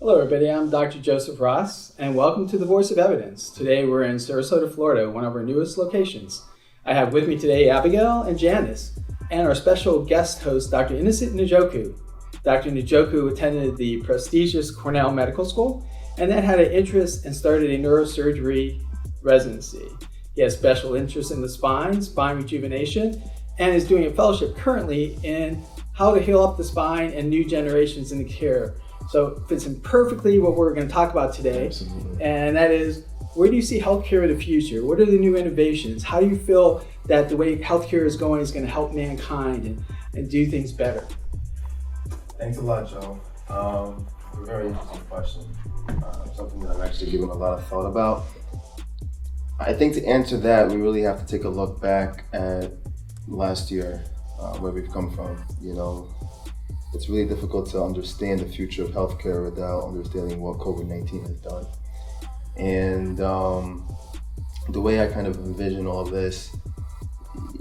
Hello everybody, I'm Dr. Joseph Ross, and welcome to the Voice of Evidence. Today we're in Sarasota, Florida, one of our newest locations. I have with me today Abigail and Janice, and our special guest host, Dr. Njoku. Dr. Njoku attended the prestigious Cornell Medical School, and then had an interest and started a neurosurgery residency. He has special interest in the spine rejuvenation, and is doing a fellowship currently in how to heal up the spine and new generations in the care. So it fits in perfectly what we're going to talk about today. Absolutely. And that is, where do you see healthcare in the future? What are the new innovations? How do you feel that the way healthcare is going is going to help mankind and do things better? Thanks a lot, Joe. Very interesting question. Something that I've actually given a lot of thought about. I think to answer that, we really have to take a look back at last year, where we've come from. It's really difficult to understand the future of healthcare without understanding what COVID-19 has done. And the way I kind of envision all of this,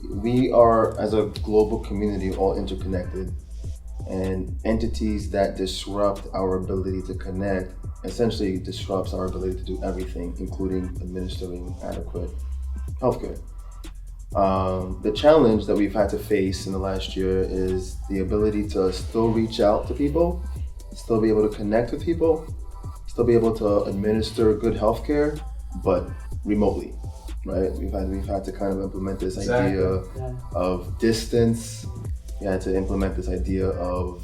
we are, as a global community, all interconnected, and entities that disrupt our ability to connect essentially disrupts our ability to do everything, including administering adequate healthcare. The challenge that we've had to face in the last year is the ability to still reach out to people, still be able to connect with people, still be able to administer good healthcare, but remotely, right? We've had to kind of implement this idea of distance. We had to implement this idea of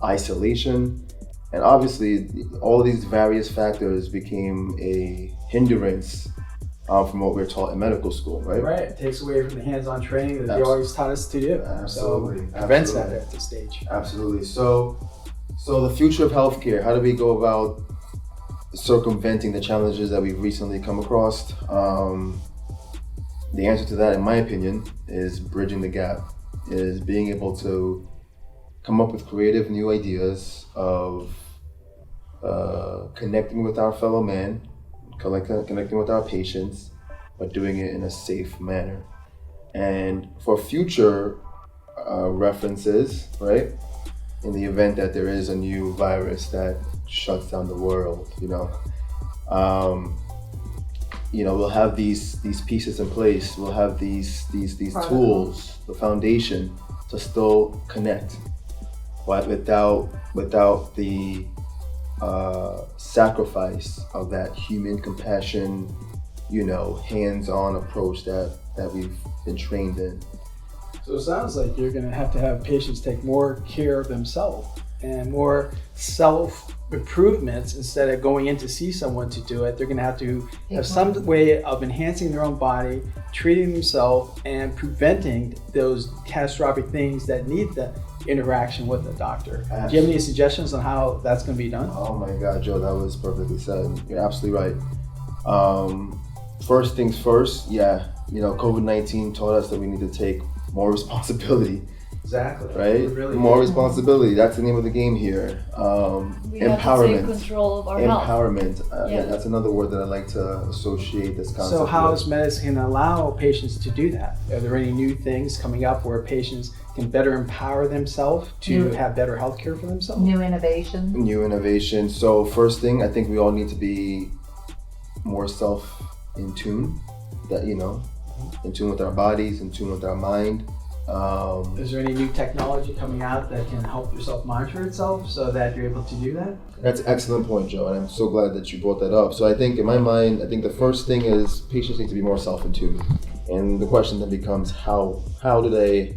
isolation. And obviously, all of these various factors became a hindrance from what we're taught in medical school, right? Right, it takes away from the hands-on training that you always taught us to do. Absolutely. So prevents that at this stage. Absolutely. So the future of healthcare, how do we go about circumventing the challenges that we've recently come across? The answer to that, in my opinion, is bridging the gap, is being able to come up with creative new ideas of connecting with our fellow man, connecting with our patients, but doing it in a safe manner. And for future references, right? In the event that there is a new virus that shuts down the world, we'll have these pieces in place. We'll have these tools, the foundation to still connect, but without the sacrifice of that human compassion, hands-on approach that we've been trained in. So it sounds like you're going to have patients take more care of themselves and more self-improvements instead of going in to see someone to do it. They're going to have some way of enhancing their own body, treating themselves, and preventing those catastrophic things that need the interaction with the doctor. Absolutely. Do you have any suggestions on how that's going to be done? Oh my God, Joe, that was perfectly said. You're absolutely right. First things first, COVID-19 taught us that we need to take more responsibility. Exactly. Right? Really more responsibility. That's the name of the game here. We empowerment. have to take control of our health. Empowerment. That's another word that I like to associate this concept So how with. is medicine allow patients to do that? Are there any new things coming up where patients can better empower themselves to have better health care for themselves? New innovation. So first thing, I think we all need to be more in tune, in tune with our bodies, in tune with our mind. Is there any new technology coming out that can help yourself monitor itself so that you're able to do that? That's an excellent point, Joe, and I'm so glad that you brought that up. So I think in my mind, the first thing is patients need to be more self-in-tune. And the question then becomes how do they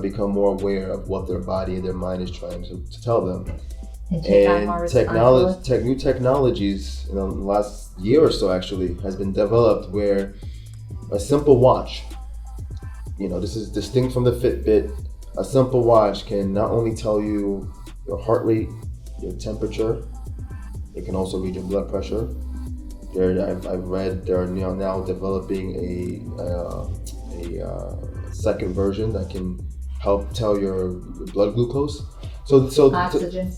become more aware of what their body and their mind is trying to tell them? And new technologies in the last year or so actually has been developed where a simple watch, this is distinct from the Fitbit. A simple watch can not only tell you your heart rate, your temperature, it can also read your blood pressure. I've read they're now developing a second version that can help tell your blood glucose. So oxygen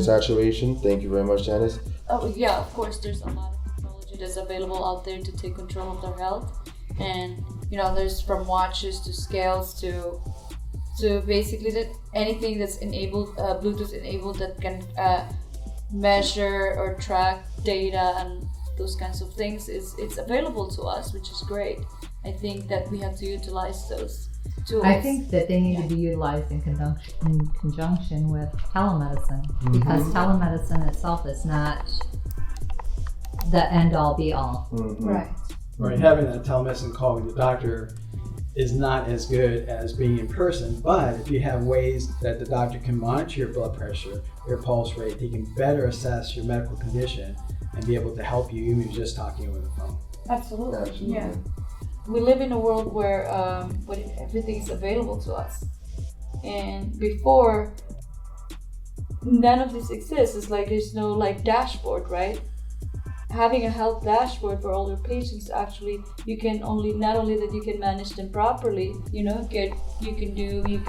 saturation. Thank you very much, Janice. Oh yeah, of course. There's a lot of technology that's available out there to take control of their health, and there's from watches to scales to basically anything that's enabled, Bluetooth enabled, that can measure or track data and those kinds of things, it's available to us, which is great. I think that we have to utilize those tools. I think that they need to be utilized in conjunction with telemedicine, because telemedicine itself is not the end all be all. Right. Right, having a telemedicine call with your doctor is not as good as being in person, but if you have ways that the doctor can monitor your blood pressure, your pulse rate, they can better assess your medical condition and be able to help you even just talking over the phone. Absolutely. Yeah. We live in a world where everything is available to us, and before none of this exists. It's like there's no like dashboard, right? Having a health dashboard for all your patients, actually, you can not only that you can manage them properly,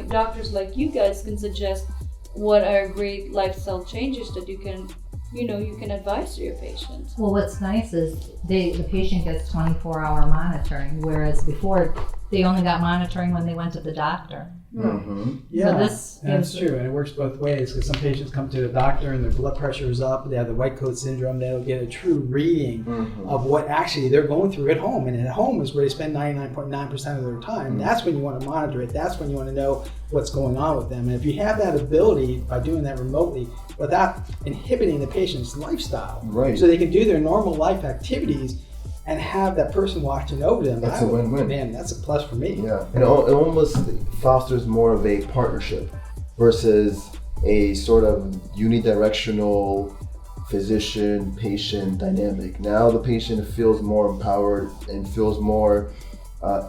doctors like you guys can suggest what are great lifestyle changes that you can advise to your patients. Well, what's nice is the patient gets 24-hour monitoring, whereas before they only got monitoring when they went to the doctor. Yeah, So that's true, and it works both ways, because some patients come to the doctor and their blood pressure is up, they have the white coat syndrome, they'll get a true reading of what actually they're going through at home, and at home is where they spend 99.9% of their time. That's when you want to monitor it, that's when you want to know what's going on with them, and if you have that ability by doing that remotely without inhibiting the patient's lifestyle, so they can do their normal life activities and have that person watching over them. That's a win-win. Man, that's a plus for me. Yeah, and it almost fosters more of a partnership versus a sort of unidirectional physician-patient dynamic. Now the patient feels more empowered and feels more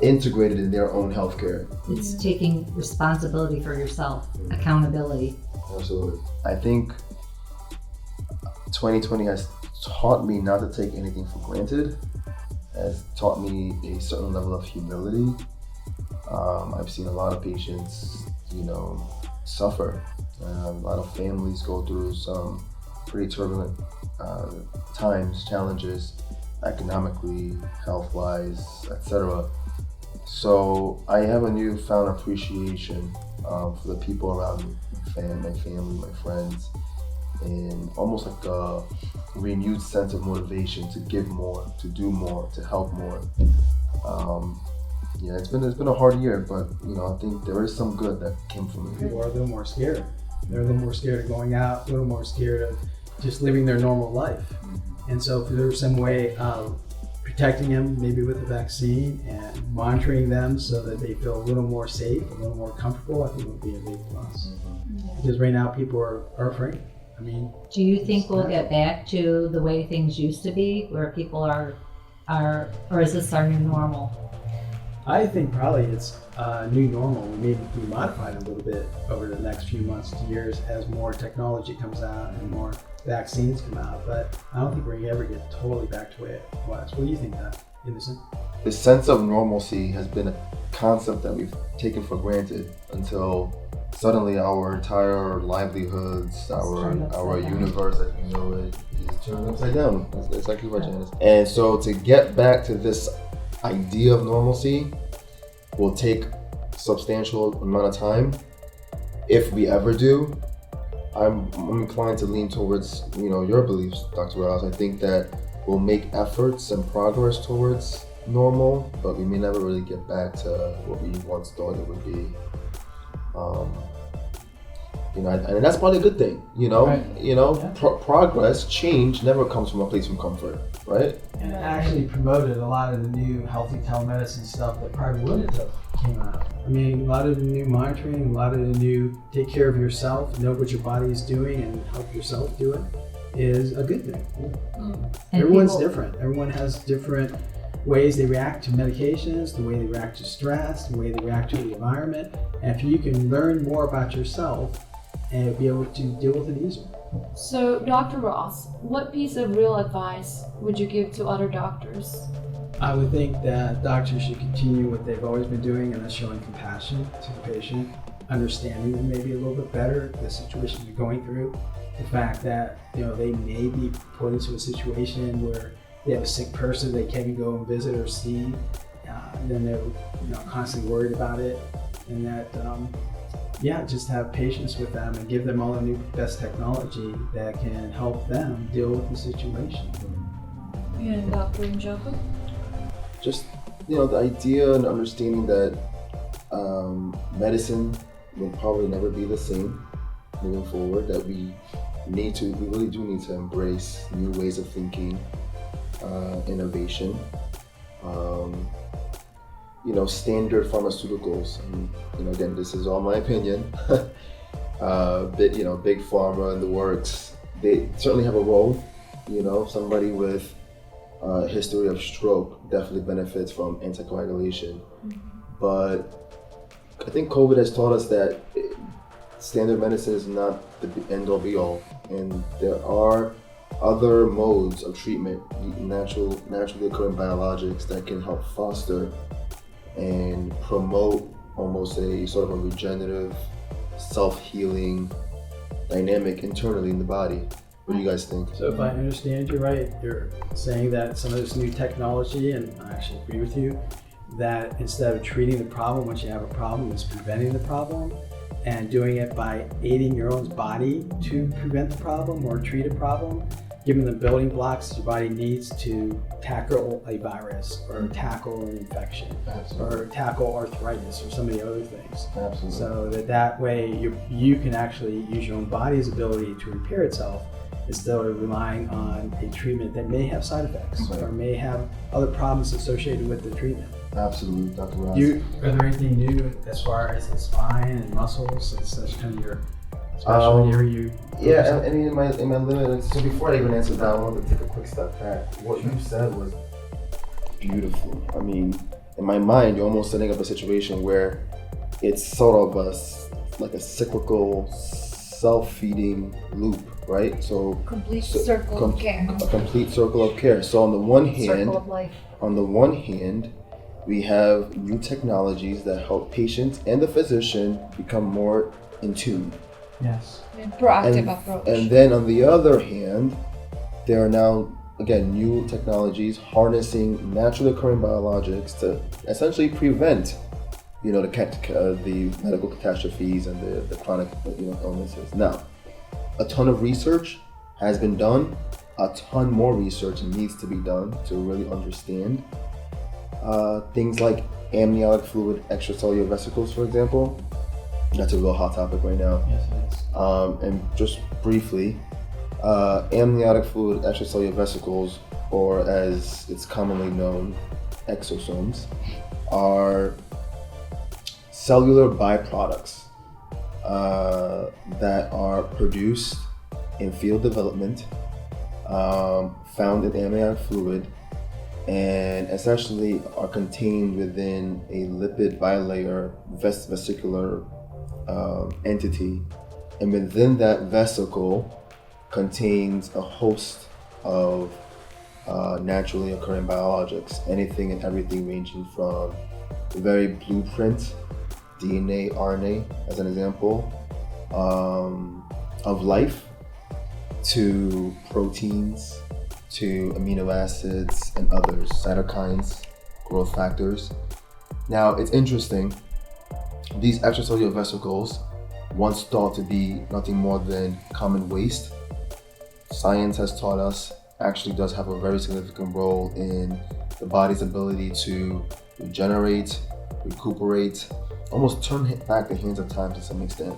integrated in their own healthcare. It's taking responsibility for yourself, accountability. Absolutely. I think 2020 has taught me not to take anything for granted, has taught me a certain level of humility. I've seen a lot of patients, suffer. A lot of families go through some pretty turbulent times, challenges, economically, health-wise, etc. So I have a newfound appreciation for the people around me, my family, my friends, and almost like a renewed sense of motivation to give more, to do more, to help more. It's been a hard year, but I think there is some good that came from it. People are a little more scared. They're a little more scared of going out, a little more scared of just living their normal life. And so if there's some way of protecting them, maybe with a vaccine, and monitoring them so that they feel a little more safe, a little more comfortable, I think would be a big plus. Because right now people are afraid. Do you think we'll get back to the way things used to be, where people are, or is this our new normal? I think probably it's new normal. We may be modified a little bit over the next few months to years as more technology comes out and more vaccines come out, but I don't think we're going to ever get totally back to where it was. What do you think, Innocent? The sense of normalcy has been a concept that we've taken for granted until suddenly our entire livelihoods, our universe as we know it, is turned upside down. That's exactly right, Janice. And so to get back to this idea of normalcy will take a substantial amount of time. If we ever do, I'm inclined to lean towards your beliefs, Dr. Rouse. I think that we'll make efforts and progress towards normal, but we may never really get back to what we once thought it would be. And that's probably a good thing, Right. Progress, change never comes from a place of comfort, right? And it actually promoted a lot of the new healthy telemedicine stuff that probably wouldn't have came out. A lot of the new monitoring, a lot of the new take care of yourself, know what your body is doing and help yourself do it is a good thing. Everyone's different. Everyone has different ways they react to medications, the way they react to stress, the way they react to the environment. And if you can learn more about yourself and be able to deal with it easier. So, Dr. Ross, what piece of real advice would you give to other doctors? I would think that doctors should continue what they've always been doing, and that's showing compassion to the patient, understanding them maybe a little bit better, the situation they're going through, the fact that they may be put into a situation where they have a sick person they can't go and visit or see, and then they're constantly worried about it, and that just have patience with them and give them all the new best technology that can help them deal with the situation. And Dr. Njoku? Just, the idea and understanding that medicine will probably never be the same moving forward, that we really do need to embrace new ways of thinking, innovation, standard pharmaceuticals. And, again, this is all my opinion. Big pharma and the works, they certainly have a role. Somebody with a history of stroke definitely benefits from anticoagulation. But I think COVID has taught us that standard medicine is not the end all be all, and there are other modes of treatment, naturally occurring biologics that can help foster and promote almost a sort of a regenerative, self-healing dynamic internally in the body. What do you guys think? So if I understand you right, you're saying that some of this new technology, and I actually agree with you, that instead of treating the problem once you have a problem, it's preventing the problem, and doing it by aiding your own body to prevent the problem or treat a problem, giving the building blocks your body needs to tackle a virus or tackle an infection. Absolutely. Or tackle arthritis or some of the other things. Absolutely. So that way you can actually use your own body's ability to repair itself instead of relying on a treatment that may have side effects or may have other problems associated with the treatment. Absolutely, Dr. Ross. Are there anything new as far as the spine and muscles? That's kind of your special area. Yeah, I mean, in my limited. So before I even answer that, I wanted to take a quick step back. What you said was beautiful. I mean, in my mind, you're almost setting up a situation where it's sort of like a cyclical, self-feeding loop, right? So Complete circle of care. A complete circle of care. So on the one hand, we have new technologies that help patients and the physician become more in tune. Yes. Proactive approach. And then on the other hand, there are now, again, new technologies harnessing naturally occurring biologics to essentially prevent, the medical catastrophes and the chronic, illnesses. Now, a ton of research has been done. A ton more research needs to be done to really understand things like amniotic fluid extracellular vesicles, for example. That's a real hot topic right now. Yes, it is. And just briefly, amniotic fluid extracellular vesicles, or as it's commonly known, exosomes, are cellular byproducts that are produced in field development, found in amniotic fluid, and essentially are contained within a lipid bilayer vesicular entity, and within that vesicle contains a host of naturally occurring biologics, anything and everything ranging from the very blueprint, DNA, RNA as an example, of life, to proteins, to amino acids and others, cytokines, growth factors. Now, it's interesting, these extracellular vesicles, once thought to be nothing more than common waste, science has taught us actually does have a very significant role in the body's ability to regenerate, recuperate, almost turn back the hands of time to some extent.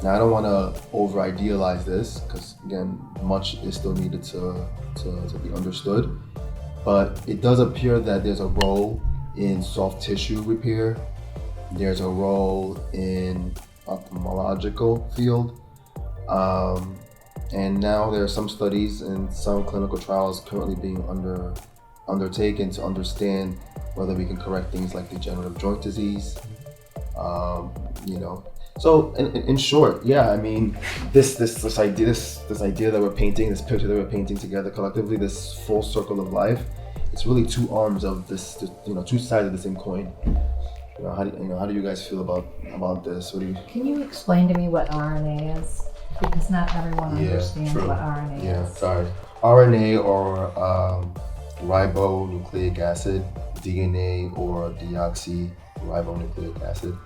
Now, I don't want to over-idealize this because, again, much is still needed to be understood, but it does appear that there's a role in soft tissue repair. There's a role in ophthalmological field, and now there are some studies and some clinical trials currently being undertaken to understand whether we can correct things like degenerative joint disease. So in short, yeah, I mean, this idea that we're painting, this picture that we're painting together collectively, this full circle of life, it's really two arms of this, two sides of the same coin. How do you guys feel about this? Can you explain to me what RNA is? Because not everyone understands what RNA is. Yeah, sorry. RNA, or ribonucleic acid, DNA or deoxyribonucleic acid,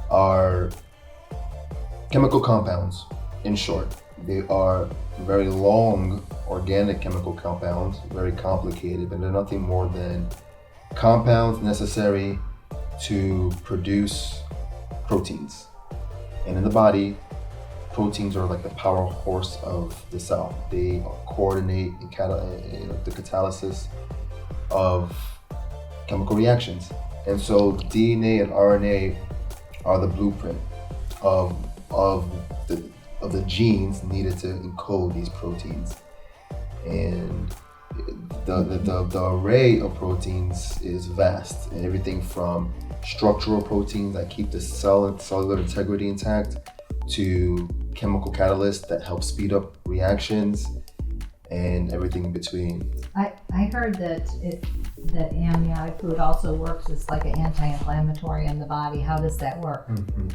are chemical compounds, in short. They are very long organic chemical compounds, very complicated, but they're nothing more than compounds necessary to produce proteins. And in the body, proteins are like the power horse of the cell. They coordinate the catalysis of chemical reactions. And so DNA and RNA are the blueprint of the genes needed to encode these proteins. And the array of proteins is vast, and everything from structural proteins that keep the cellular integrity intact to chemical catalysts that help speed up reactions and everything in between. I heard that amniotic fluid also works as like an anti-inflammatory in the body. How does that work? Mm-hmm.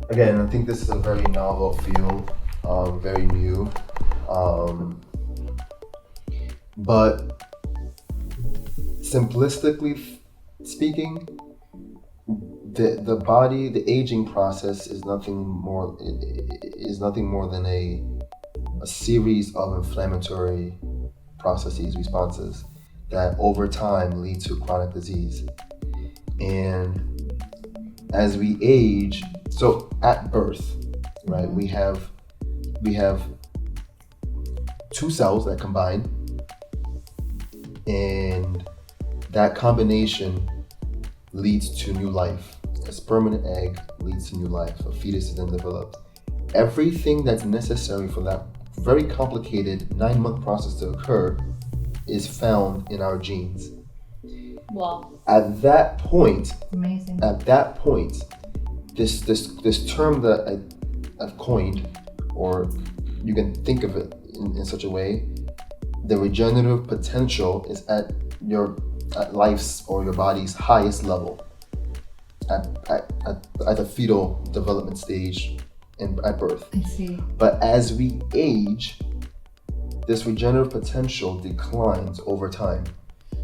Again, I think this is a very novel field, very new. But simplistically speaking, the body, the aging process is nothing more than a series of inflammatory processes, responses that over time lead to chronic disease. And as we age, so at birth, right, we have two cells that combine, and that combination leads to new life. A sperm and an egg leads to new life. A fetus is then developed. Everything that's necessary for that very complicated 9-month process to occur is found in our genes. Wow. At that point, amazing. This term that I've coined, or you can think of it in such a way, the regenerative potential is at life's or your body's highest level at the fetal development stage and at birth. I see. But as we age, this regenerative potential declines over time.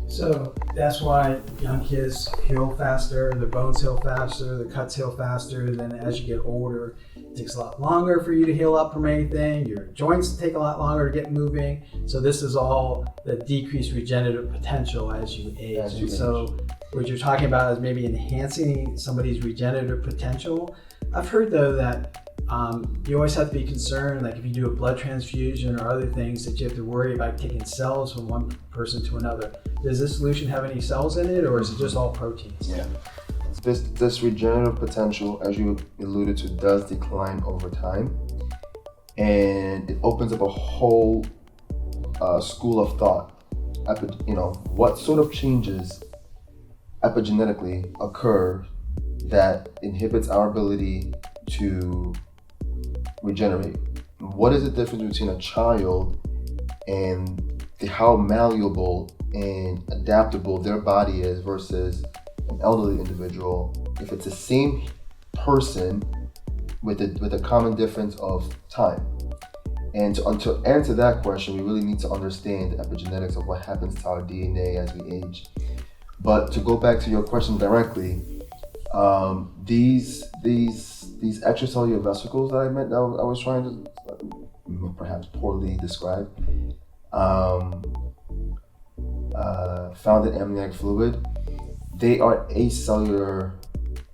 So that's why young kids heal faster, their bones heal faster, the cuts heal faster. Then as you get older, it takes a lot longer for you to heal up from anything. Your joints take a lot longer to get moving. So this is all the decreased regenerative potential as you age. So what you're talking about is maybe enhancing somebody's regenerative potential. I've heard though that you always have to be concerned, like if you do a blood transfusion or other things, that you have to worry about taking cells from one person to another. Does this solution have any cells in it, or is it just all proteins? Yeah. This regenerative potential, as you alluded to, does decline over time, and it opens up a whole school of thought. What sort of changes epigenetically occur that inhibits our ability to regenerate? What is the difference between a child and how malleable and adaptable their body is versus an elderly individual, if it's the same person with a common difference of time? And to answer that question, we really need to understand the epigenetics of what happens to our DNA as we age. But to go back to your question directly, these extracellular vesicles that I was trying to perhaps poorly describe, found in amniotic fluid, they are acellular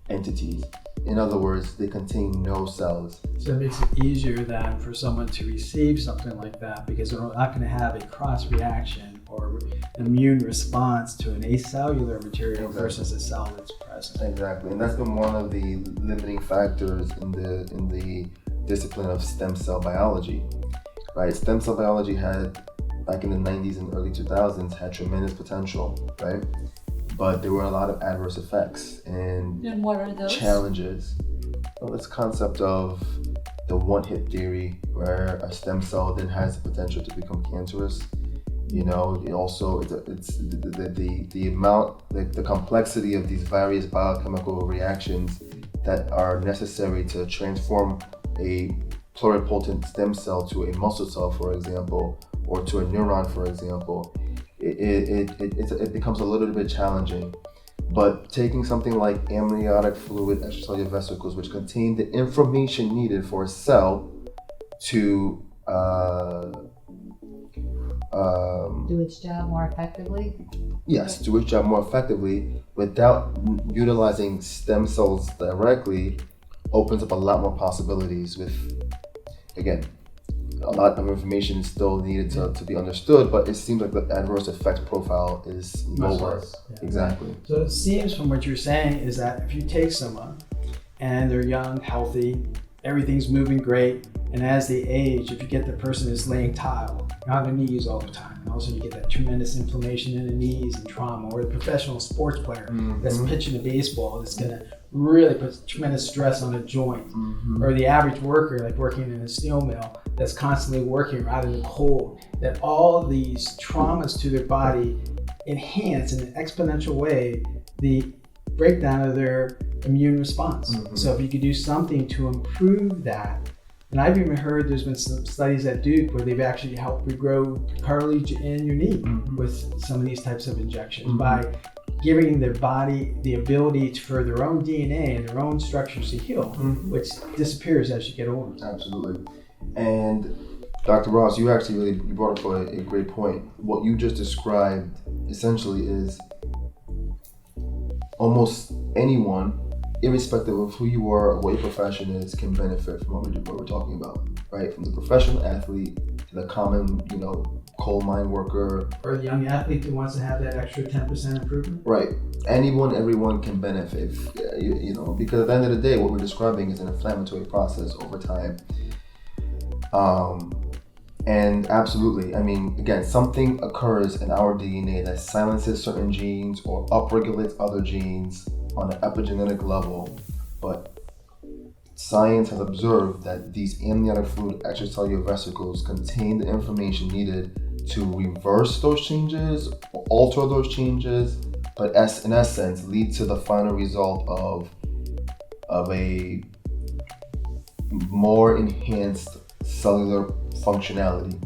entities. In other words, they contain no cells. So it makes it easier then for someone to receive something like that, because they're not going to have a cross reaction or immune response to an acellular material versus a cell that's present. Exactly, and that's been one of the limiting factors in the discipline of stem cell biology. Right, stem cell biology had, back in the 90s and early 2000s, had tremendous potential, right? But there were a lot of adverse effects and what are those? Challenges. Well, this concept of the one-hit theory, where a stem cell then has the potential to become cancerous. It's the amount, the complexity of these various biochemical reactions that are necessary to transform a pluripotent stem cell to a muscle cell, for example, or to a neuron, for example. It becomes a little bit challenging. But taking something like amniotic fluid, extracellular vesicles, which contain the information needed for a cell to Do its job more effectively? yes, do its job more effectively without utilizing stem cells directly, opens up a lot more possibilities with, again, a lot of information is still needed to be understood, but it seems like the adverse effect profile is lower. Yeah. Exactly. So it seems from what you're saying is that if you take someone and they're young, healthy, everything's moving great, and as they age, if you get the person that's laying tile, on their knees all the time, and also you get that tremendous inflammation in the knees and trauma, or the professional sports player that's pitching a baseball that's going to really put tremendous stress on a joint, or the average worker like working in a steel mill that's constantly working out in the cold, that all these traumas to their body enhance in an exponential way the breakdown of their immune response. So if you could do something to improve that, and I've even heard there's been some studies at Duke where they've actually helped regrow cartilage in your knee with some of these types of injections by giving their body the ability for their own DNA and their own structures to heal, which disappears as you get older. Absolutely. And Dr. Ross, you actually you brought up a great point. What you just described essentially is almost anyone, irrespective of who you are or what your profession is, can benefit from what we're talking about, right? From the professional athlete to the common, coal mine worker. Or the young athlete who wants to have that extra 10% improvement. Right. Everyone can benefit, because at the end of the day, what we're describing is an inflammatory process over time. And absolutely, again, something occurs in our DNA that silences certain genes or upregulates other genes on an epigenetic level, but science has observed that these amniotic fluid extracellular vesicles contain the information needed to reverse those changes or alter those changes, but in essence lead to the final result of a more enhanced cellular functionality.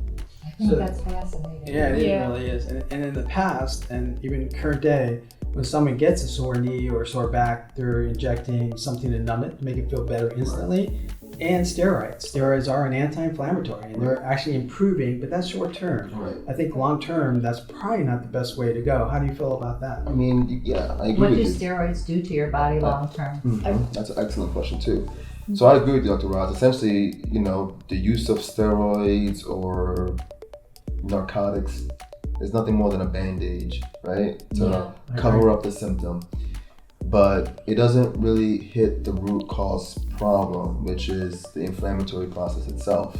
I think that's fascinating. Yeah, it really is. And in the past, and even current day, when someone gets a sore knee or a sore back, they're injecting something to numb it, to make it feel better instantly, and steroids. Steroids are an anti-inflammatory, and they're actually improving, but that's short term. Right. I think long term, that's probably not the best way to go. How do you feel about that? I agree What with do you. steroids do to your body long term? That's an excellent question too. So I agree with you, Dr. Ross. Essentially, the use of steroids or narcotics is nothing more than a bandage, right? To cover up the symptom. But it doesn't really hit the root cause problem, which is the inflammatory process itself.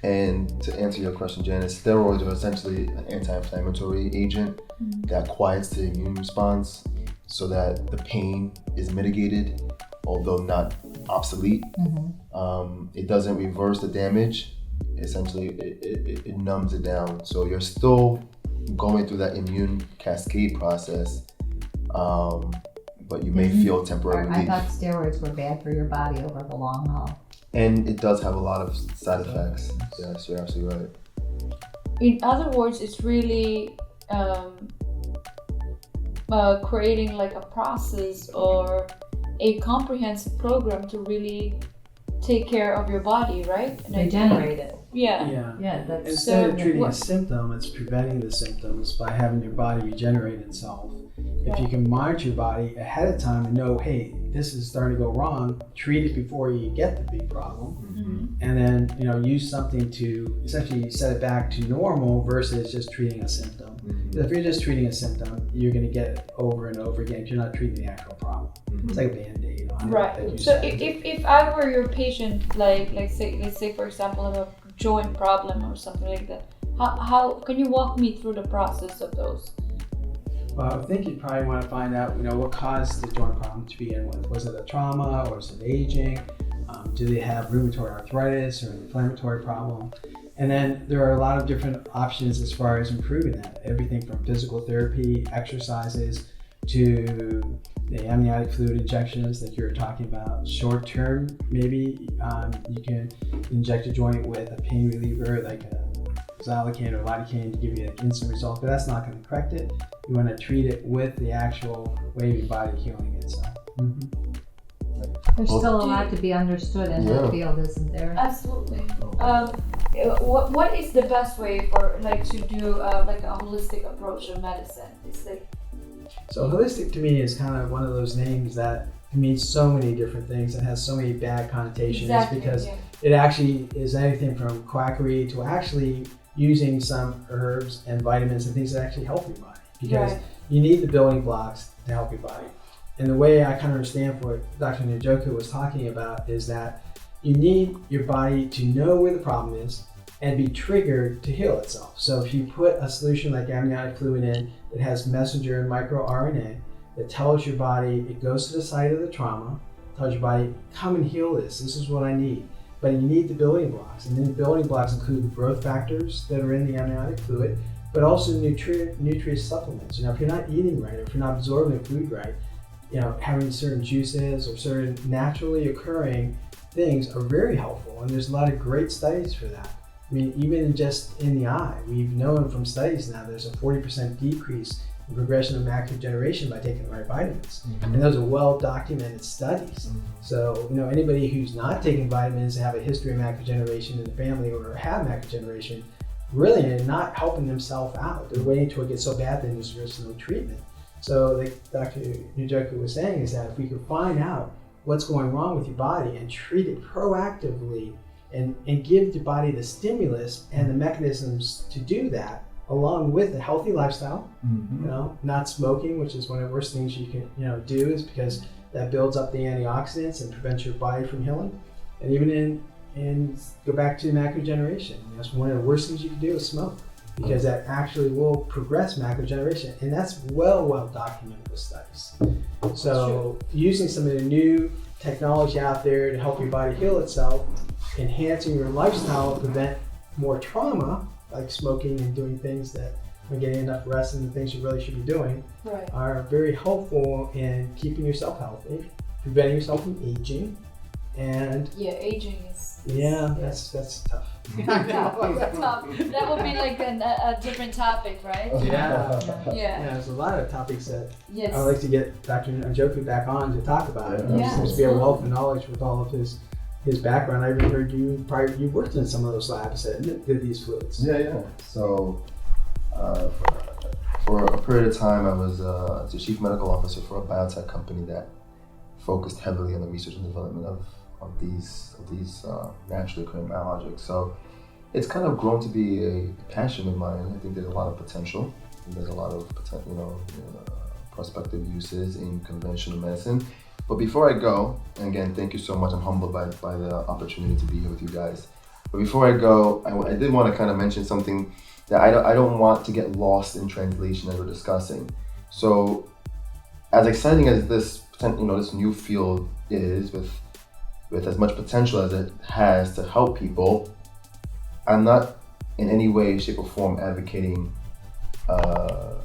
And to answer your question, Janice, steroids are essentially an anti-inflammatory agent that quiets the immune response so that the pain is mitigated, although not obsolete. It doesn't reverse the damage. Essentially, it numbs it down. So you're still going through that immune cascade process, but you may feel temporary relief. I thought steroids were bad for your body over the long haul. And it does have a lot of side effects. Yes, you're absolutely right. In other words, it's really creating like a process or a comprehensive program to really take care of your body, right? And Regenerate it. Yeah. That's Instead of treating a symptom, it's preventing the symptoms by having your body regenerate itself. If you can monitor your body ahead of time and know, hey, this is starting to go wrong, treat it before you get the big problem, and then use something to essentially set it back to normal versus just treating a symptom. If you're just treating a symptom, you're going to get it over and over again if you're not treating the actual problem. It's like a Band-Aid. Right. So if I were your patient, let's say for example, I have a joint problem or something like that, how can you walk me through the process of those? Well, I think you'd probably want to find out, what caused the joint problem to begin with. Was it a trauma or is it aging? Do they have rheumatoid arthritis or an inflammatory problem? And then there are a lot of different options as far as improving that. Everything from physical therapy, exercises, to the amniotic fluid injections that you're talking about. Short term, maybe you can inject a joint with a pain reliever like Xylocaine or lidocaine to give you an instant result, but that's not going to correct it. You want to treat it with the actual way your body healing itself. There's still a lot to be understood in that field, isn't there? Absolutely. What is the best way for to do like a holistic approach of medicine? It's like, so holistic to me is kind of one of those names that means so many different things and has so many bad connotations because it actually is anything from quackery to actually using some herbs and vitamins and things that actually help your body, because you need the building blocks to help your body. And the way I kind of understand what Dr. Njoku was talking about is that you need your body to know where the problem is and be triggered to heal itself. So if you put a solution like amniotic fluid in that has messenger and microRNA that tells your body, it goes to the site of the trauma, tells your body, come and heal this, this is what I need. But you need the building blocks, and then the building blocks include the growth factors that are in the amniotic fluid, but also nutrient supplements. If you're not eating right, or if you're not absorbing food right, having certain juices or certain naturally occurring things are very helpful, and there's a lot of great studies for that. I mean, even just in the eye, we've known from studies now there's a 40% decrease in progression of macular degeneration by taking the right vitamins. And those are well-documented studies. So, anybody who's not taking vitamins and have a history of macular degeneration in the family or have macular degeneration really are not helping themselves out. They're waiting until it gets so bad that there's no treatment. So like Dr. Njoku was saying is that if we could find out what's going wrong with your body and treat it proactively and give your body the stimulus and the mechanisms to do that, along with a healthy lifestyle, not smoking, which is one of the worst things you can do, is because that builds up the antioxidants and prevents your body from healing. And even in go back to macular degeneration, that's one of the worst things you can do is smoke, because that actually will progress macular degeneration, and that's well documented with studies. So using some of the new technology out there to help your body heal itself, enhancing your lifestyle to prevent more trauma, like smoking and doing things that are getting enough rest and the things you really should be doing, are very helpful in keeping yourself healthy, preventing yourself from aging, and aging is that's tough. That would be like a different topic, right? There's a lot of topics that I would like to get Dr. Njoku back on to talk about. He seems to be a wealth of knowledge with all of his background. I even heard you worked in some of those labs that did these fluids. So for a period of time, I was the chief medical officer for a biotech company that focused heavily on the research and development of these naturally occurring biologics. So it's kind of grown to be a passion of mine. I think there's a lot of potential. There's a lot of prospective uses in conventional medicine. But before I go, and again, thank you so much. I'm humbled by the opportunity to be here with you guys. But before I go, I did want to kind of mention something that I don't want to get lost in translation as we're discussing. So, as exciting as this this new field is, with as much potential as it has to help people, I'm not in any way, shape, or form advocating that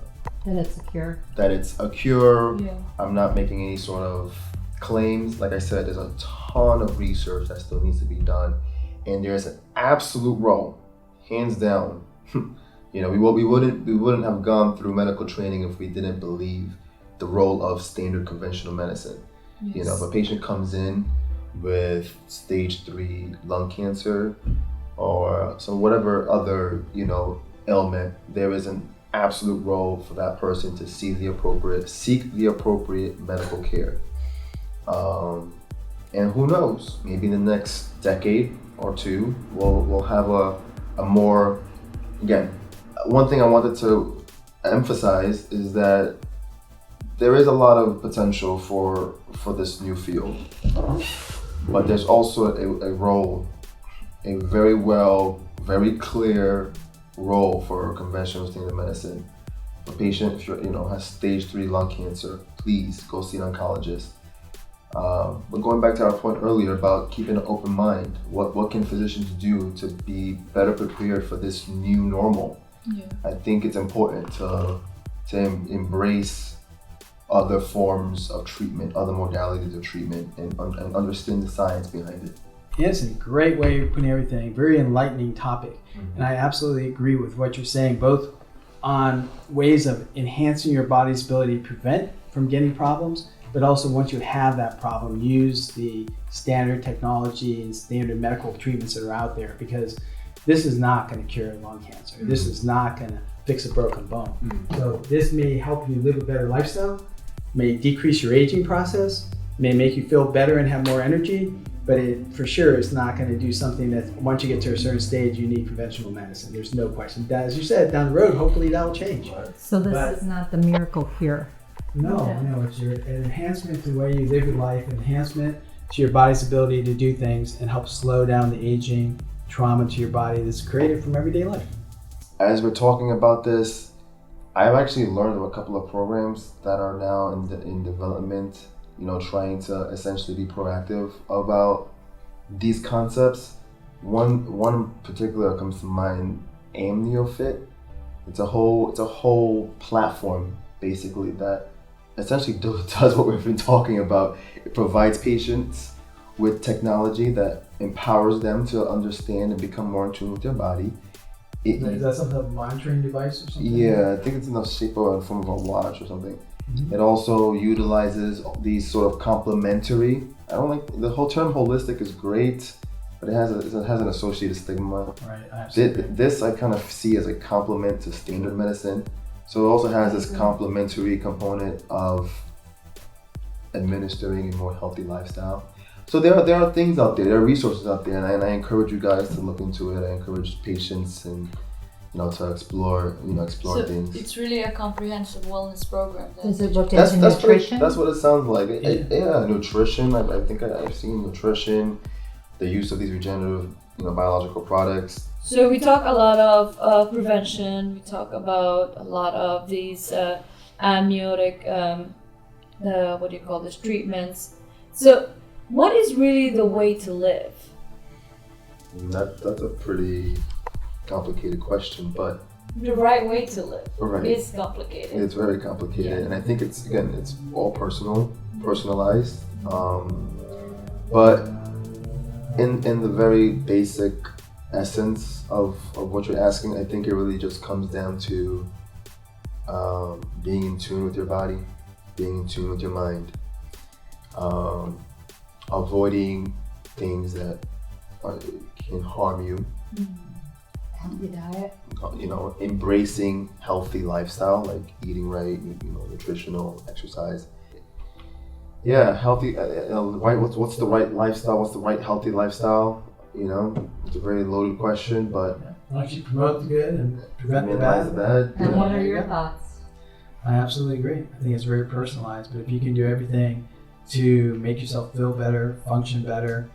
it's a cure. I'm not making any sort of claims. Like I said, there's a ton of research that still needs to be done, and there's an absolute role, hands down. We wouldn't have gone through medical training if we didn't believe the role of standard conventional medicine. If a patient comes in with stage 3 lung cancer or whatever other ailment, there is an absolute role for that person to seek the appropriate medical care. And who knows, maybe in the next decade or two, we'll have a more, again, one thing I wanted to emphasize is that there is a lot of potential for this new field, but there's also a role, a very clear role for conventional standard medicine. If a patient has stage 3 lung cancer, please go see an oncologist. But going back to our point earlier about keeping an open mind, what can physicians do to be better prepared for this new normal? I think it's important to embrace other forms of treatment, other modalities of treatment, and understand the science behind it. Innocent, great way of putting everything, very enlightening topic. And I absolutely agree with what you're saying, both on ways of enhancing your body's ability to prevent from getting problems, but also once you have that problem, use the standard technology and standard medical treatments that are out there, because this is not going to cure lung cancer. This is not going to fix a broken bone. So this may help you live a better lifestyle, may decrease your aging process, may make you feel better and have more energy, but it for sure is not going to do something that once you get to a certain stage, you need conventional medicine. There's no question. As you said, down the road, hopefully that'll change. So this is not the miracle cure. No, it's an enhancement to the way you live your life, enhancement to your body's ability to do things and help slow down the aging trauma to your body that's created from everyday life. As we're talking about this, I've actually learned of a couple of programs that are now in development, trying to essentially be proactive about these concepts. One in particular comes to mind, AmnioFit. It's a whole platform basically that essentially does what we've been talking about. It provides patients with technology that empowers them to understand and become more in tune with their body. Is that some monitoring device or something? Yeah, I think it's in the shape or in form of a watch or something. It also utilizes these sort of complementary. I don't like the whole term holistic is great, but it has an associated stigma. Right. Absolutely. This I kind of see as a complement to standard medicine. So it also has this complementary component of administering a more healthy lifestyle. So there are things out there, there are resources out there, and I encourage you guys to look into it. I encourage patients and to explore things. It's really a comprehensive wellness program. Does it look into nutrition? That's what it sounds like. Yeah, nutrition. I think I've seen nutrition, the use of these regenerative, biological products. So we talk a lot of prevention. We talk about a lot of these amniotic, treatments. So what is really the way to live? That's a pretty complicated question, but the right way to live is complicated. It's very complicated, and I think it's all personalized. But in the very basic essence of what you're asking, I think it really just comes down to being in tune with your body, being in tune with your mind, avoiding things that can harm you. Healthy diet. Embracing healthy lifestyle, like eating right, nutritional, exercise. Yeah, healthy. What's the right lifestyle? What's the right healthy lifestyle? It's a very loaded question, but why don't you promote the good and prevent the minimize bad? the bad. And what are your thoughts? I absolutely agree. I think it's very personalized, but if you can do everything to make yourself feel better, function better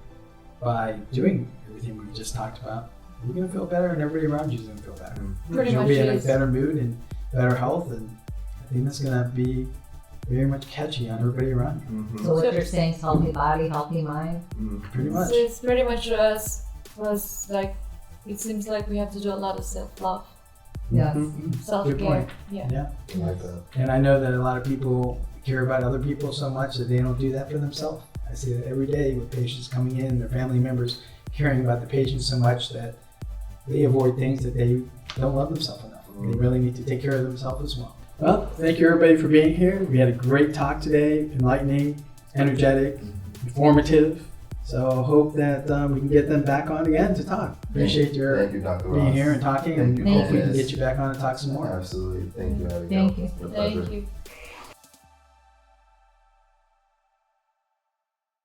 by doing everything we've just talked about, you're going to feel better and everybody around you is going to feel better. You'll be in a better mood and better health, and I think that's going to be very much catchy on everybody around you. So what you're saying is healthy body, healthy mind? Pretty much. So it's pretty much us like, it seems like we have to do a lot of self-love. Yes. Self-care. Good point. Yeah. I like that. And I know that a lot of people care about other people so much that they don't do that for themselves. I see that every day with patients coming in, their family members caring about the patient so much that they avoid things that they don't love themselves enough. They really need to take care of themselves as well. Well, thank you everybody for being here. We had a great talk today, enlightening, energetic, informative. So I hope that we can get them back on again to talk. Appreciate your Thank you, Dr. being Ross. here and talking, and Thank you. hopefully we can get you back on and talk some more. Absolutely. Thank you, Abigail. Thank you. It's a pleasure. Thank you.